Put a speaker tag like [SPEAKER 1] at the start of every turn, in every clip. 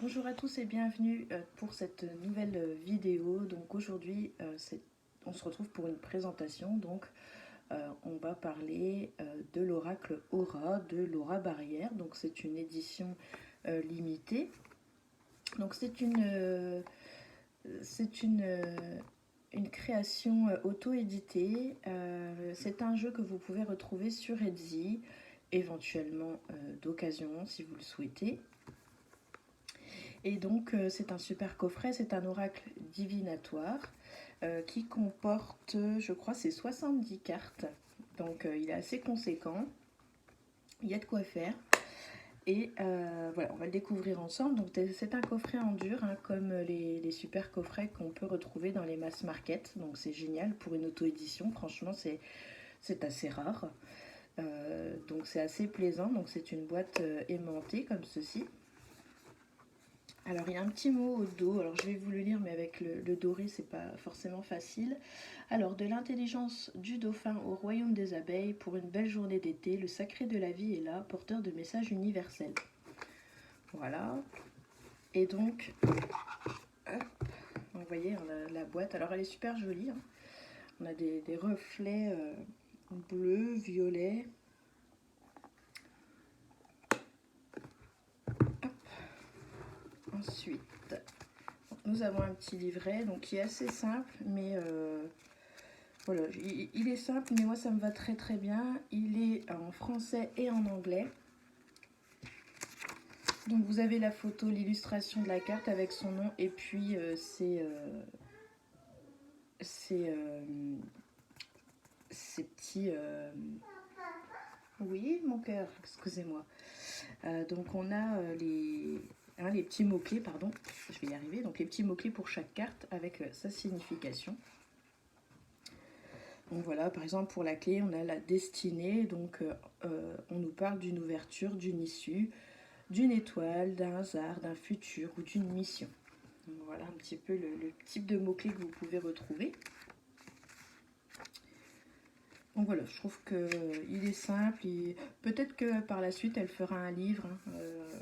[SPEAKER 1] Bonjour à tous et bienvenue pour cette nouvelle vidéo. Donc aujourd'hui, on se retrouve pour une présentation. Donc on va parler de l'oracle Aura de Laura Barrière. Donc c'est une édition limitée. Donc c'est une création auto-éditée. C'est un jeu que vous pouvez retrouver sur Etsy, éventuellement d'occasion si vous le souhaitez. Et donc c'est un super coffret, c'est un oracle divinatoire qui comporte, je crois, c'est 70 cartes. Donc il est assez conséquent, il y a de quoi faire. Et voilà, on va le découvrir ensemble. Donc c'est un coffret en dur, hein, comme les super coffrets qu'on peut retrouver dans les mass market. Donc c'est génial pour une auto-édition, franchement c'est assez rare. Donc c'est assez plaisant, donc c'est une boîte aimantée comme ceci. Alors il y a un petit mot au dos, alors je vais vous le lire mais avec le doré c'est pas forcément facile. Alors de l'intelligence du dauphin au royaume des abeilles, pour une belle journée d'été, le sacré de la vie est là, porteur de messages universels. Voilà. Et donc, hop, vous voyez on a la boîte, alors elle est super jolie, hein. On a des reflets bleus, violets. Hop. Ensuite, nous avons un petit livret donc qui est assez simple mais voilà, il est simple mais moi ça me va très très bien. Il est en français et en anglais. Donc vous avez la photo, l'illustration de la carte avec son nom et puis ces petits... Oui, mon cœur, excusez-moi. Donc on a les petits mots-clés, pardon, je vais y arriver. Donc les petits mots-clés pour chaque carte avec sa signification. Donc voilà, par exemple pour la clé, on a la destinée, donc on nous parle d'une ouverture, d'une issue, d'une étoile, d'un hasard, d'un futur ou d'une mission. Donc voilà un petit peu le type de mots-clés que vous pouvez retrouver. Donc voilà, je trouve qu'il est simple. Peut-être que par la suite, elle fera un livre, hein,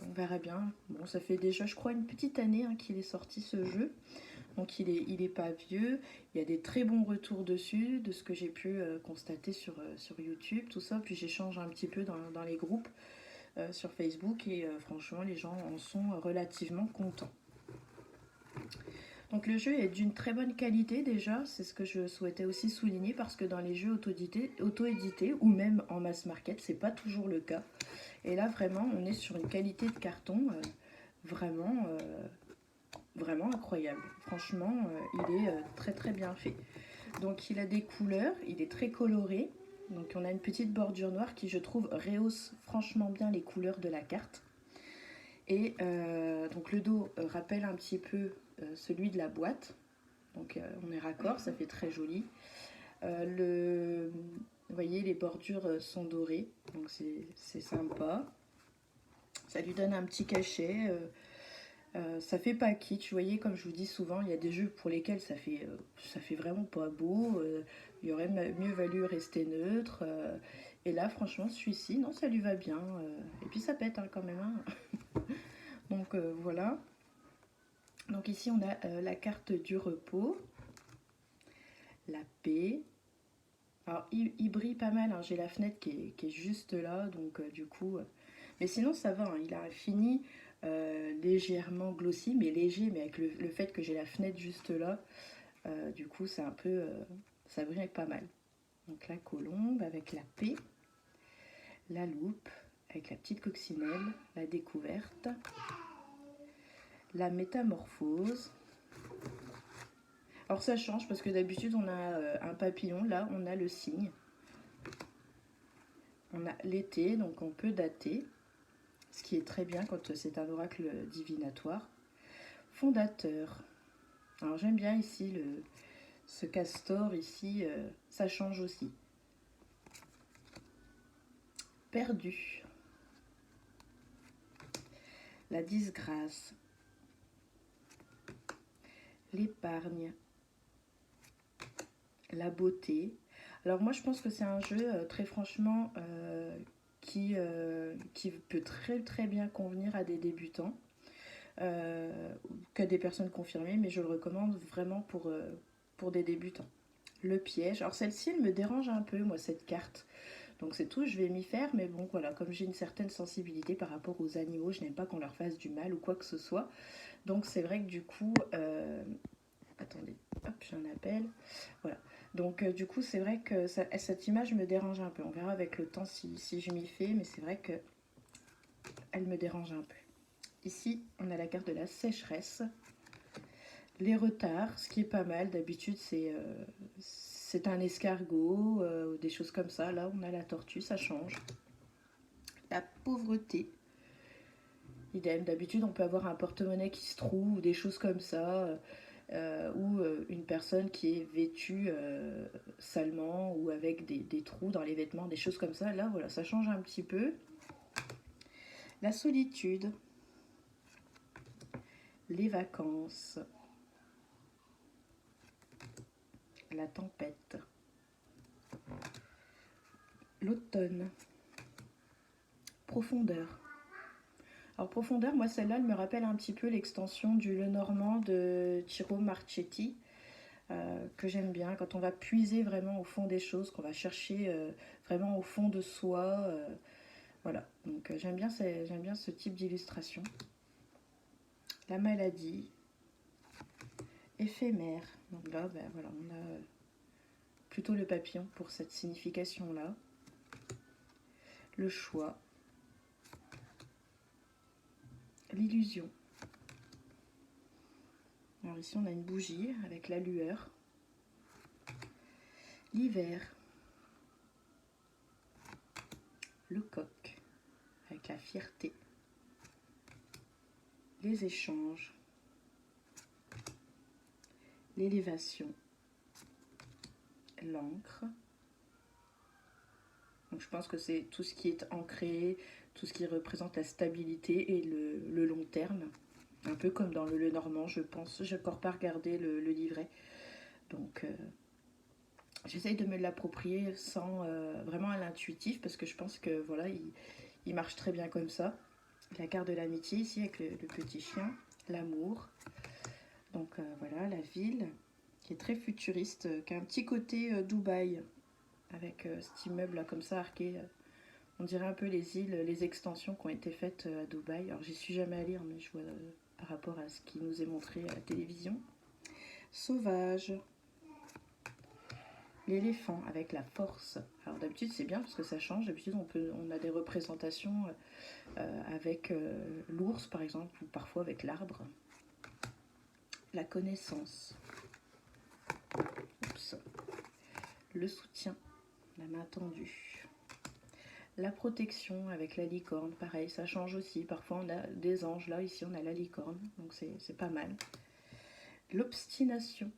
[SPEAKER 1] on verra bien. Bon, ça fait déjà, je crois, une petite année hein, qu'il est sorti ce jeu. Donc il est pas vieux. Il y a des très bons retours dessus, de ce que j'ai pu constater sur YouTube, tout ça. Puis j'échange un petit peu dans les groupes sur Facebook et franchement, les gens en sont relativement contents. Donc le jeu est d'une très bonne qualité déjà, c'est ce que je souhaitais aussi souligner parce que dans les jeux auto-édités ou même en mass market, c'est pas toujours le cas. Et là vraiment, on est sur une qualité de carton vraiment, vraiment incroyable. Franchement, il est très très bien fait. Donc il a des couleurs, il est très coloré. Donc on a une petite bordure noire qui je trouve rehausse franchement bien les couleurs de la carte. Et donc le dos rappelle un petit peu celui de la boîte. Donc on est raccord, ça fait très joli. Vous voyez, les bordures sont dorées, donc c'est sympa. Ça lui donne un petit cachet. Ça fait pas kitsch. Vous voyez, comme je vous dis souvent, il y a des jeux pour lesquels ça fait vraiment pas beau. Il y aurait mieux valu rester neutre. Et là, franchement, celui-ci, non, ça lui va bien. Et puis ça pète hein, quand même. Hein. Donc voilà. Donc ici, on a la carte du repos, la paix. Alors, il brille pas mal, hein. J'ai la fenêtre qui est juste là, donc du coup... Mais sinon, ça va, hein. Il a un fini légèrement glossy, mais léger, mais avec le fait que j'ai la fenêtre juste là, du coup, c'est un peu... ça brille pas mal. Donc la colombe avec la paix, la loupe avec la petite coccinelle, la découverte, la métamorphose. Alors ça change parce que d'habitude on a un papillon, là on a le cygne. On a l'été, donc on peut dater, ce qui est très bien quand c'est un oracle divinatoire. Fondateur. Alors j'aime bien ici ce castor ici, ça change aussi. Perdu. La disgrâce. L'épargne. La beauté. Alors moi je pense que c'est un jeu très franchement qui peut très très bien convenir à des débutants. que des personnes confirmées, mais je le recommande vraiment pour des débutants. Le piège, alors celle-ci elle me dérange un peu moi cette carte, donc c'est tout, je vais m'y faire, mais bon voilà, comme j'ai une certaine sensibilité par rapport aux animaux, je n'aime pas qu'on leur fasse du mal ou quoi que ce soit, donc c'est vrai que du coup, attendez, hop, j'ai un appel, voilà, donc du coup c'est vrai que cette image me dérange un peu, on verra avec le temps si je m'y fais, mais c'est vrai que elle me dérange un peu. Ici on a la carte de la sécheresse, les retards, ce qui est pas mal, d'habitude c'est un escargot, des choses comme ça. Là, on a la tortue, ça change. La pauvreté, idem. D'habitude, on peut avoir un porte-monnaie qui se trouve, ou des choses comme ça, ou une personne qui est vêtue salement, ou avec des trous dans les vêtements, des choses comme ça. Là, voilà, ça change un petit peu. La solitude, les vacances, la tempête, l'automne, profondeur. Alors profondeur, moi celle-là, elle me rappelle un petit peu l'extension du Lenormand de Ciro Marchetti, que j'aime bien, quand on va puiser vraiment au fond des choses, qu'on va chercher vraiment au fond de soi. Voilà, donc j'aime bien ce type d'illustration. La maladie, éphémère. Donc là, ben, voilà, on a plutôt le papillon pour cette signification-là. Le choix, l'illusion. Alors ici, on a une bougie avec la lueur. L'hiver, le coq avec la fierté. Les échanges, l'élévation, l'encre. Donc je pense que c'est tout ce qui est ancré, tout ce qui représente la stabilité et le long terme. Un peu comme dans le Lenormand, je pense. Je n'ai encore pas regardé le livret. Donc j'essaye de me l'approprier sans vraiment à l'intuitif, parce que je pense que voilà, il marche très bien comme ça. La carte de l'amitié ici avec le petit chien, l'amour. Donc voilà, la ville qui est très futuriste, qui a un petit côté Dubaï, avec cet immeuble là comme ça arqué. On dirait un peu les îles, les extensions qui ont été faites à Dubaï. Alors j'y suis jamais allée, hein, mais je vois par rapport à ce qui nous est montré à la télévision. Sauvage. L'éléphant avec la force. Alors d'habitude c'est bien parce que ça change. D'habitude on a des représentations avec l'ours par exemple, ou parfois avec l'arbre. La connaissance. Oups. Le soutien. La main tendue. La protection avec la licorne, pareil, ça change aussi. Parfois on a des anges, là ici on a la licorne, donc c'est pas mal. L'obstination.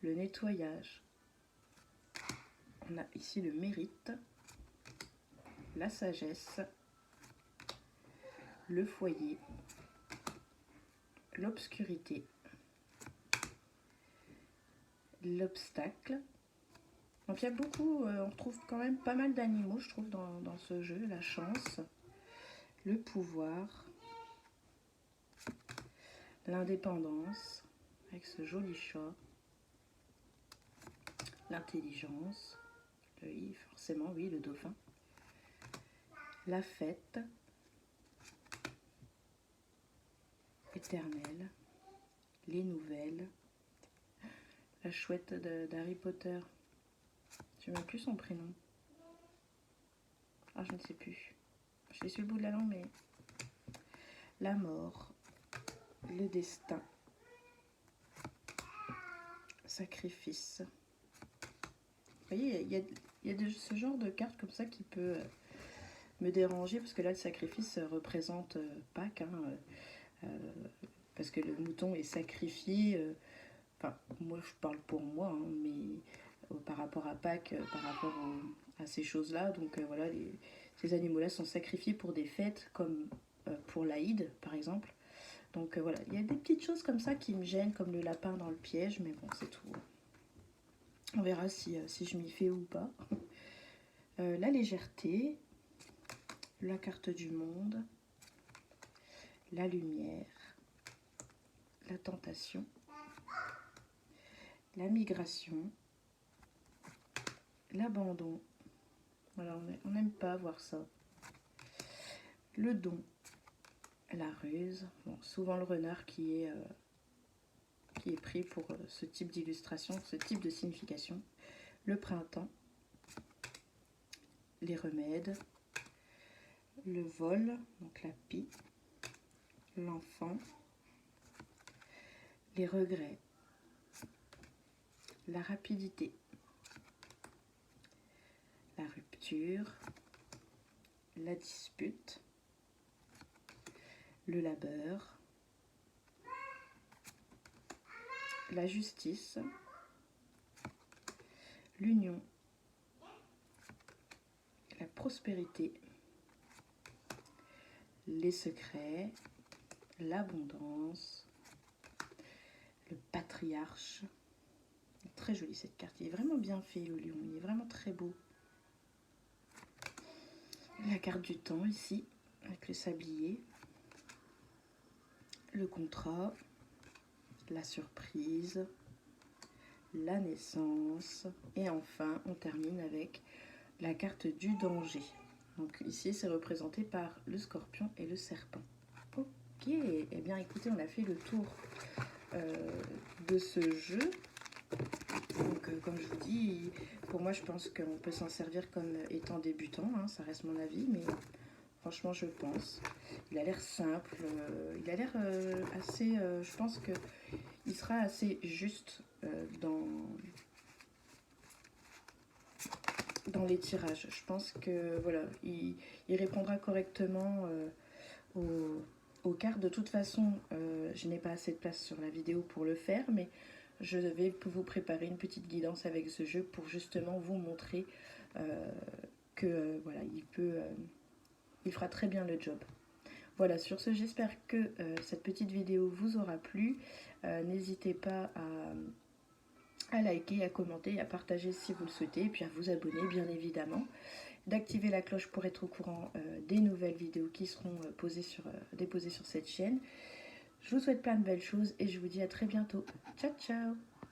[SPEAKER 1] Le nettoyage. On a ici le mérite. La sagesse. Le foyer. L'obscurité. L'obstacle. Donc il y a beaucoup, on retrouve quand même pas mal d'animaux, je trouve, dans ce jeu. La chance, le pouvoir, l'indépendance, avec ce joli chat, l'intelligence, forcément, oui, le dauphin, la fête, éternelle, les nouvelles, la chouette d'Harry Potter. Je ne sais même plus son prénom. Ah, je ne sais plus. Je l'ai sur le bout de la langue, mais... La mort, le destin, sacrifice. Vous voyez, il y a ce genre de carte comme ça qui peut me déranger, parce que là, le sacrifice représente Pâques, hein, parce que le mouton est sacrifié. Enfin, moi, je parle pour moi, hein, mais par rapport à Pâques, par rapport à ces choses-là. Donc voilà, ces animaux-là sont sacrifiés pour des fêtes comme pour l'Aïd, par exemple. Donc voilà, il y a des petites choses comme ça qui me gênent, comme le lapin dans le piège, mais bon, c'est tout. On verra si je m'y fais ou pas. La légèreté, la carte du monde, la lumière, la tentation, la migration, l'abandon. Voilà, on n'aime pas voir ça. Le don, la ruse. Bon, souvent le renard qui est pris pour ce type d'illustration, ce type de signification. Le printemps, les remèdes, le vol, donc la pie, l'enfant, les regrets, la rapidité, la rupture, la dispute, le labeur, la justice, l'union, la prospérité, les secrets, l'abondance, le patriarche. Très jolie cette carte, il est vraiment bien fait le lion, il est vraiment très beau. La carte du temps ici, avec le sablier, le contrat, la surprise, la naissance, et enfin on termine avec la carte du danger. Donc ici c'est représenté par le scorpion et le serpent. Ok, et eh bien écoutez, on a fait le tour de ce jeu. Donc comme je vous dis, pour moi je pense qu'on peut s'en servir comme étant débutant, hein, ça reste mon avis, mais franchement je pense. Il a l'air simple, il a l'air assez, je pense qu'il sera assez juste dans les tirages. Je pense que voilà, il répondra correctement aux cartes. De toute façon, je n'ai pas assez de place sur la vidéo pour le faire, mais je vais vous préparer une petite guidance avec ce jeu pour justement vous montrer que voilà, il fera très bien le job. Voilà, sur ce, j'espère que cette petite vidéo vous aura plu. N'hésitez pas à liker, à commenter et à partager si vous le souhaitez, et puis à vous abonner bien évidemment, d'activer la cloche pour être au courant des nouvelles vidéos qui seront déposées sur cette chaîne. Je vous souhaite plein de belles choses et je vous dis à très bientôt. Ciao ciao.